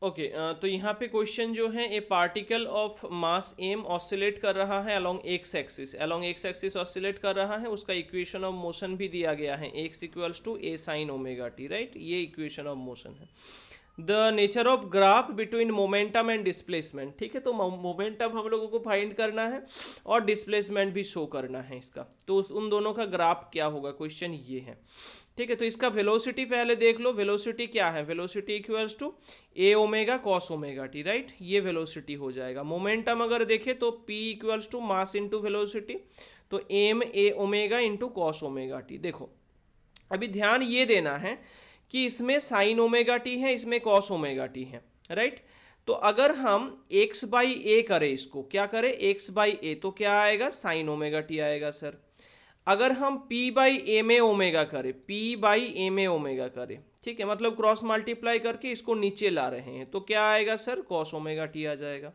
Okay तो यहाँ पे क्वेश्चन जो है, a particle of mass m oscillate कर रहा है अलोंग एक्स एक्सिस ऑसिलेट कर रहा है, उसका इक्वेशन ऑफ मोशन भी दिया गया है, x equals to a sine omega T, right, ये इक्वेशन ऑफ मोशन है। The nature of graph between momentum and displacement, ठीक है, तो मोमेंटम हम लोगों को फाइंड करना है और डिस्प्लेसमेंट भी शो करना है इसका, तो उन दोनों का ग्राफ क्या होगा, क्वेश्चन ये है, ठीक है। तो इसका वेलोसिटी पहले देख लो, वेलोसिटी क्या है, velocity equals to A omega cos omega T, right, ये वेलोसिटी हो जाएगा। मोमेंटम अगर देखें तो P equals to mass into velocity, तो एम ए omega into cos omega T. देखो अभी ध्यान ये देना है कि इसमें साइन ओमेगा टी है, इसमें कॉस ओमेगा टी है, राइट। तो अगर हम x बाई ए करें, इसको क्या करें, x बाई ए, तो क्या आएगा, साइन ओमेगा टी आएगा सर। अगर हम p by m A omega करें, p by m A omega करें, ठीक है, मतलब क्रॉस मल्टीप्लाई करके इसको नीचे ला रहे हैं, तो क्या आएगा सर, कॉस ओमेगा टी आ जाएगा।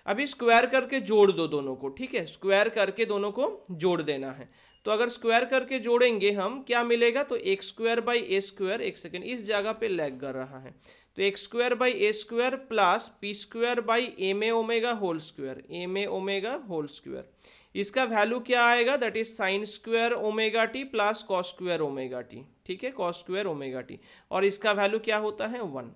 अभी स्क्वायर करके जोड़ दो दोनों को, ठीक है, स्क्वायर करके दोनों को जोड़ देना है। तो अगर स्क्वायर करके जोड़ेंगे हम, क्या मिलेगा, तो x square by a square, एक सेकेंड इस जगह पे लैग कर रहा है, तो x square by a square plus p square by m A omega whole square, m A omega whole square, इसका वैल्यू क्या आएगा, that is sine square omega t plus cos square omega T, ठीक है, cos square omega T, और इसका value क्या होता है 1।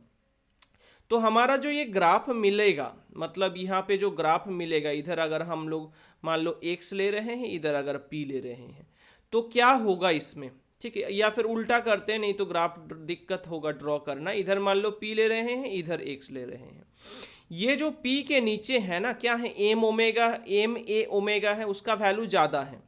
तो हमारा जो ये ग्राफ मिलेगा, मतलब यहाँ पे जो ग्राफ मिलेगा, इधर अगर हम लोग मान लो x ले रहे हैं, इधर अगर p ले रहे हैं, तो क्या होगा इसमें, ठीक है, या फिर उल्टा करते हैं, नहीं तो ग्राफ दिक्कत होगा ड्रॉ करना। इधर मान लो p ले रहे हैं, इधर x ले रहे हैं, ये जो p के नीचे है ना, क्या है, एम ओमेगा, एम ए ओमेगा है, उसका वैल्यू ज़्यादा है,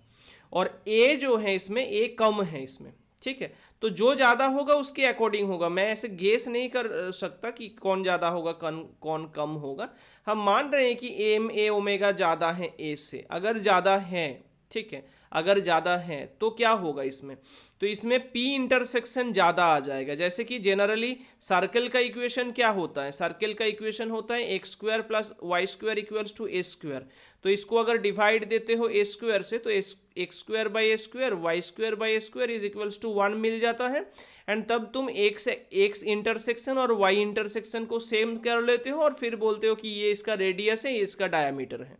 और a जो है इसमें a कम है इसमें, ठीक है। तो जो ज़्यादा होगा उसके अकॉर्डिंग होगा, मैं ऐसे गेस नहीं कर सकता कि कौन ज़्यादा होगा कौन कम होगा। हम मान रहे हैं कि एम ए ओमेगा ज़्यादा है ए से, अगर ज़्यादा है, ठीक है, अगर ज़्यादा है तो क्या होगा इसमें, तो इसमें P इंटरसेक्शन ज़्यादा आ जाएगा। जैसे कि जनरली सर्कल का इक्वेशन क्या होता है, सर्कल का इक्वेशन होता है x square plus y square equals to a square, तो इसको अगर डिवाइड देते हो ए स्क्वायर से, तो x square by a square, y square by a square is equals to 1 मिल जाता है, एंड तब तुम एक्स इंटरसेक्शन और वाई इंटरसेक्शन को सेम कर लेते हो और फिर बोलते हो कि ये इसका रेडियस है, ये इसका डायमीटर है।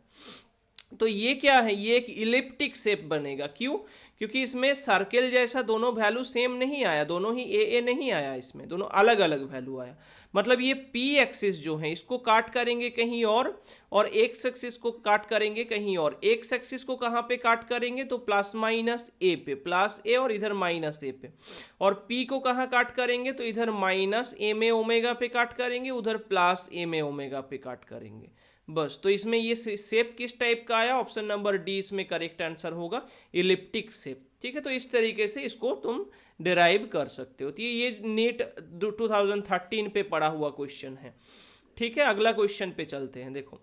तो ये क्या है, ये एक इलिप्टिक शेप बनेगा, क्यों, क्योंकि इसमें सर्कल जैसा दोनों वैल्यू सेम नहीं आया, दोनों ही ए नहीं आया, इसमें दोनों अलग अलग वैल्यू आया। मतलब ये पी एक्सिस जो है इसको काट करेंगे कहीं और एक्स एक्सिस को काट करेंगे कहीं और। एक्स एक्सिस को कहाँ पे काट करेंगे, तो प्लस माइनस ए पे, प्लस ए और इधर माइनस ए पे, और पी को कहाँ काट करेंगे, तो इधर माइनस एम ए ओमेगा पे काट करेंगे, उधर प्लस एम ए ओमेगा पे काट करेंगे, बस। तो इसमें ये शेप किस टाइप का आया, ऑप्शन नंबर डी इसमें करेक्ट आंसर होगा, इलिप्टिक शेप, ठीक है। तो इस तरीके से इसको तुम डिराइव कर सकते हो। तो ये नीट 2013 पे पढ़ा हुआ क्वेश्चन है, ठीक है। अगला क्वेश्चन पे चलते हैं। देखो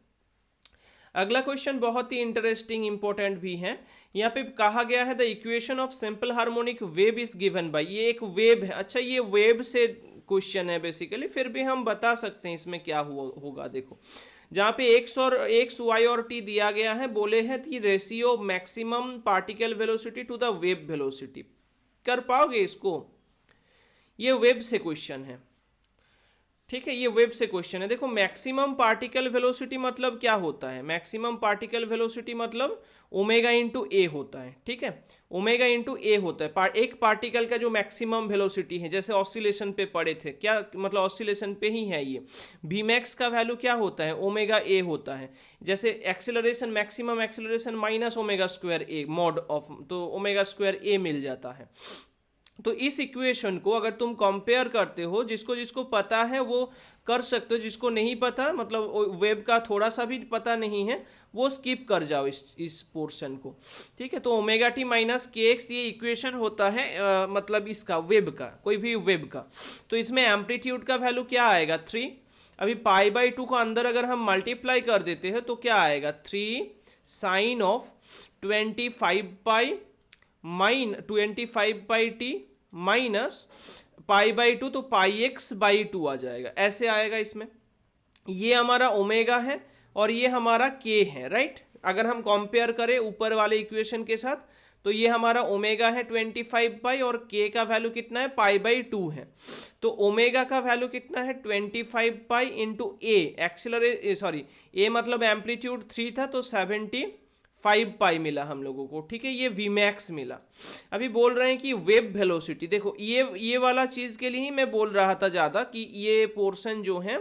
अगला क्वेश्चन बहुत ही इंटरेस्टिंग इंपॉर्टेंट भी है। यहाँ पे कहा गया है the equation of simple harmonic wave is given by, ये एक वेव है, अच्छा ये वेव से क्वेश्चन है बेसिकली, फिर भी हम बता सकते हैं इसमें क्या होगा। देखो जहाँ पे एक्स वाई और टी दिया गया है, बोले हैं कि ratio maximum particle velocity to the wave velocity, कर पाओगे इसको, ये वेव से क्वेश्चन है, ठीक है, ये वेव से क्वेश्चन है। देखो मैक्सिमम पार्टिकल वेलोसिटी मतलब क्या होता है, मैक्सिमम पार्टिकल वेलोसिटी मतलब ओमेगा इंटू ए होता है, ठीक है, ओमेगा इंटू ए होता है एक पार्टिकल का जो मैक्सिमम वेलोसिटी है। जैसे ऑसिलेशन पे पढ़े थे, क्या मतलब ऑसिलेशन पे ही है ये, वी मैक्स का वैल्यू क्या होता है, ओमेगा ए होता है। जैसे acceleration, maximum acceleration minus omega square A mod of, तो ओमेगा स्क्वायर ए मिल जाता है। तो इस इक्वेशन को अगर तुम कंपेयर करते हो, जिसको जिसको पता है वो कर सकते हो, जिसको नहीं पता मतलब वेब का थोड़ा सा भी पता नहीं है वो स्किप कर जाओ इस पोर्शन को, ठीक है। तो ओमेगा टी माइनस के एक्स ये इक्वेशन होता है मतलब इसका वेब का, कोई भी वेब का। तो इसमें एम्पलीट्यूड का वैल्यू क्या आएगा 3, अभी पाई बाई 2 को अंदर अगर हम मल्टीप्लाई कर देते हैं तो क्या आएगा 3 sine of 25 pi 25 by t minus pi by 2, तो पाई एक्स बाई 2 आ जाएगा, ऐसे आएगा इसमें। ये हमारा ओमेगा है और ये हमारा के है, राइट। अगर हम कंपेयर करें ऊपर वाले इक्वेशन के साथ तो ये हमारा ओमेगा है 25 पाई और के का वैल्यू कितना है π/2 है। तो ओमेगा का वैल्यू कितना है 25 पाई इंटू ए, सॉरी ए मतलब एम्पलीट्यूड 3 था तो 75 पाई मिला हम लोगों को, ठीक है, ये Vmax मिला। अभी बोल रहे हैं कि वेब वेलोसिटी, देखो ये वाला चीज के लिए ही मैं बोल रहा था ज्यादा कि ये पोर्शन जो है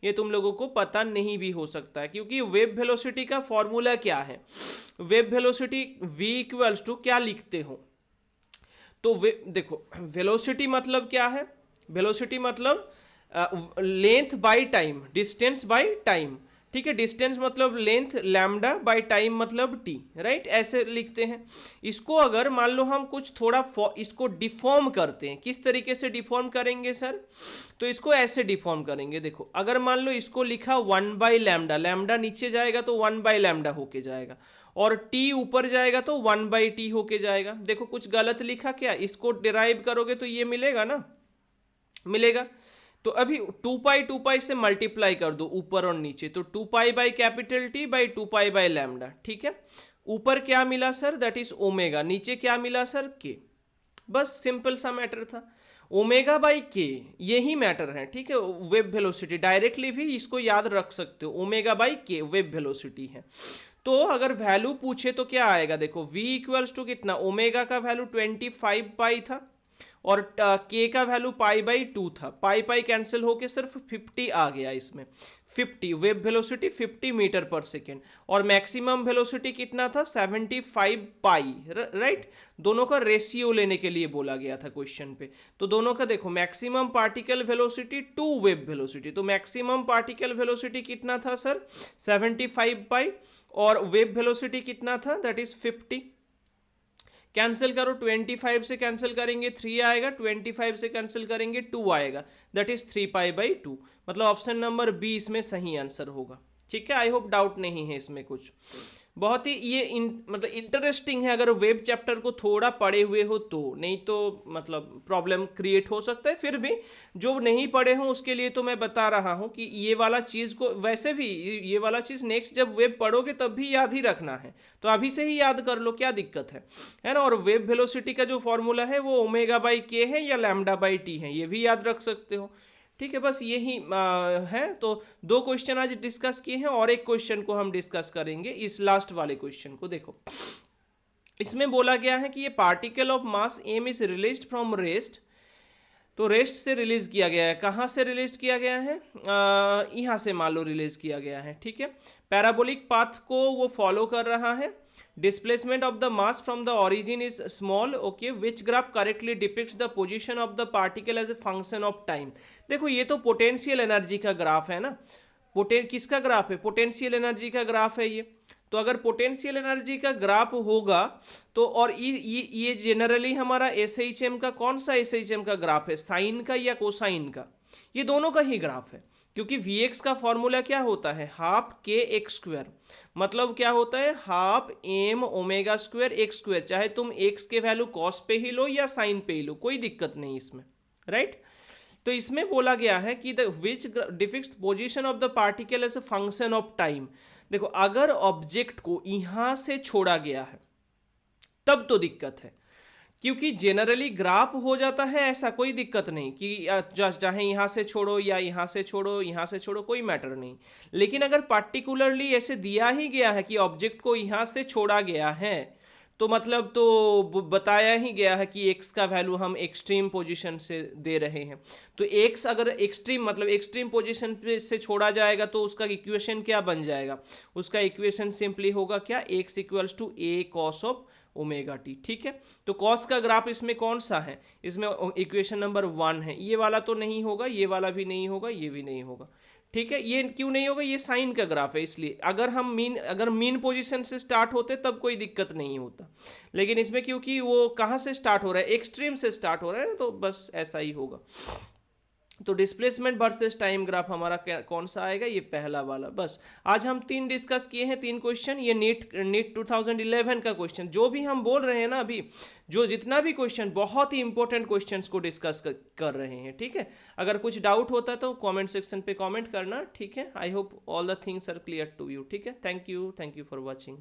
ये तुम लोगों को पता नहीं भी हो सकता है, क्योंकि वेब वेलोसिटी का फॉर्मूला क्या है, wave velocity v equals to क्या लिखते हो, तो देखो वेलोसिटी मतलब क्या है, वेलोसिटी मतलब length by time, distance by time, ठीक है, डिस्टेंस मतलब लेंथ लैम्डा बाय टाइम मतलब टी, राइट, ऐसे लिखते हैं इसको। अगर मान लो हम कुछ थोड़ा इसको डिफॉर्म करते हैं, किस तरीके से डिफॉर्म करेंगे सर, तो इसको ऐसे डिफॉर्म करेंगे, देखो अगर मान लो इसको लिखा 1/λ, लैम्डा नीचे जाएगा तो 1/λ होके जाएगा, और टी ऊपर जाएगा तो 1/t होके जाएगा। देखो कुछ गलत लिखा क्या, इसको डिराइव करोगे तो ये मिलेगा ना, मिलेगा। तो अभी 2 पाई से मल्टीप्लाई कर दो ऊपर और नीचे, तो 2 pi by capital T by 2 pi by lambda, ठीक है। ऊपर क्या मिला सर, दैट इज ओमेगा, नीचे क्या मिला सर, के। बस सिंपल सा मैटर था, ओमेगा बाई के, यही मैटर है, ठीक है। वेब वेलोसिटी डायरेक्टली भी इसको याद रख सकते हो, ओमेगा बाई के वेब वेलोसिटी है। तो अगर वैल्यू पूछे तो क्या आएगा, देखो v इक्वल्स टू कितना, ओमेगा का वैल्यू 25 पाई था और के का वैल्यू π/2 था, पाई कैंसिल होके सिर्फ 50 आ गया इसमें, 50 वेब वेलोसिटी 50 मीटर पर सेकेंड, और मैक्सिमम वेलोसिटी कितना था 75 पाई, राइट। दोनों का रेशियो लेने के लिए बोला गया था क्वेश्चन पे, तो दोनों का देखो maximum particle velocity to wave velocity, तो मैक्सिमम पार्टिकल वेलोसिटी कितना था सर 75 पाई, और वेब वेलोसिटी कितना था दैट इज 50। कैंसिल करो, 25 से कैंसिल करेंगे 3 आएगा, 25 से कैंसिल करेंगे 2 आएगा, दैट इज 3π/2, मतलब ऑप्शन नंबर बी इसमें सही आंसर होगा, ठीक है। आई होप डाउट नहीं है इसमें कुछ, बहुत ही ये मतलब इंटरेस्टिंग है अगर वेब चैप्टर को थोड़ा पढ़े हुए हो तो, नहीं तो मतलब प्रॉब्लम क्रिएट हो सकता है। फिर भी जो नहीं पढ़े हो उसके लिए तो मैं बता रहा हूँ कि ये वाला चीज़ को, वैसे भी ये वाला चीज़ नेक्स्ट जब वेब पढ़ोगे तब भी याद ही रखना है, तो अभी से ही याद कर लो, क्या दिक्कत है ना। और वेब वेलोसिटी का जो फॉर्मूला है वो ओमेगा बाई के है या लैम्डा बाई टी है, ये भी याद रख सकते हो, ठीक है। बस यही है, तो 2 क्वेश्चन आज डिस्कस किए हैं और एक क्वेश्चन को हम डिस्कस करेंगे, इस लास्ट वाले क्वेश्चन को। देखो इसमें बोला गया है कि ये particle of mass M is released from rest, तो रेस्ट से रिलीज किया गया है, कहाँ से रिलीज किया गया है, यहाँ से मान लो रिलीज किया गया है, ठीक है। पैराबोलिक पाथ को वो फॉलो कर रहा है, displacement of the mass from the origin is small, okay, which graph correctly depicts the position of the particle as a function of time। देखो ये तो पोटेंशियल एनर्जी का ग्राफ है ना, किसका ग्राफ है, पोटेंशियल एनर्जी का ग्राफ है ये। तो अगर पोटेंशियल एनर्जी का ग्राफ होगा तो, और ये जनरली हमारा SHM का, कौन सा SHM का ग्राफ है, साइन का या कोसाइन का, ये दोनों का ही ग्राफ है, क्योंकि Vx का फॉर्मूला क्या होता है, हाफ के एक्स स्क्वायर, मतलब क्या होता है half M omega square X square, चाहे तुम x के वैल्यू कॉस पे ही लो या साइन पे ही लो, कोई दिक्कत नहीं इसमें, राइट। तो इसमें बोला गया है कि the which defines position of the particle as a function of time. देखो अगर ऑब्जेक्ट को यहां से छोड़ा गया है तब तो दिक्कत है, क्योंकि जनरली ग्राफ हो जाता है ऐसा, कोई दिक्कत नहीं कि चाहे यहाँ से छोड़ो या यहाँ से छोड़ो, यहाँ से छोड़ो, कोई मैटर नहीं। लेकिन अगर पार्टिकुलरली ऐसे दिया ही गया है कि ऑब्जेक्ट को यहाँ से छोड़ा गया है, तो मतलब तो बताया ही गया है कि x का वैल्यू हम एक्सट्रीम पोजीशन से दे रहे हैं, तो x अगर एक्सट्रीम मतलब एक्सट्रीम पोजीशन से छोड़ा जाएगा तो उसका इक्वेशन क्या बन जाएगा, उसका इक्वेशन सिंपली होगा क्या, x equals to a cos of omega T, ठीक है। तो कॉस का ग्राफ इसमें कौन सा है, इसमें इक्वेशन नंबर 1 है, ये वाला तो नहीं होगा, ये वाला भी नहीं होगा, ये भी नहीं होगा, ठीक है। ये क्यों नहीं होगा, ये साइन का ग्राफ है, इसलिए अगर मीन पोजीशन से स्टार्ट होते तब कोई दिक्कत नहीं होता, लेकिन इसमें क्योंकि वो कहाँ से स्टार्ट हो रहा है, एक्सट्रीम से स्टार्ट हो रहा है ना, तो बस ऐसा ही होगा। तो डिस्प्लेसमेंट वर्सेस टाइम ग्राफ हमारा कौन सा आएगा, ये पहला वाला। बस आज हम 3 डिस्कस किए हैं, 3 क्वेश्चन, ये नीट 2011 का क्वेश्चन, जो भी हम बोल रहे हैं ना अभी, जो जितना भी क्वेश्चन, बहुत ही इंपॉर्टेंट क्वेश्चंस को डिस्कस कर रहे हैं, ठीक है। अगर कुछ डाउट होता तो कमेंट सेक्शन पे कमेंट करना, ठीक है। I hope all the things are clear to you, ठीक है। Thank you for watching.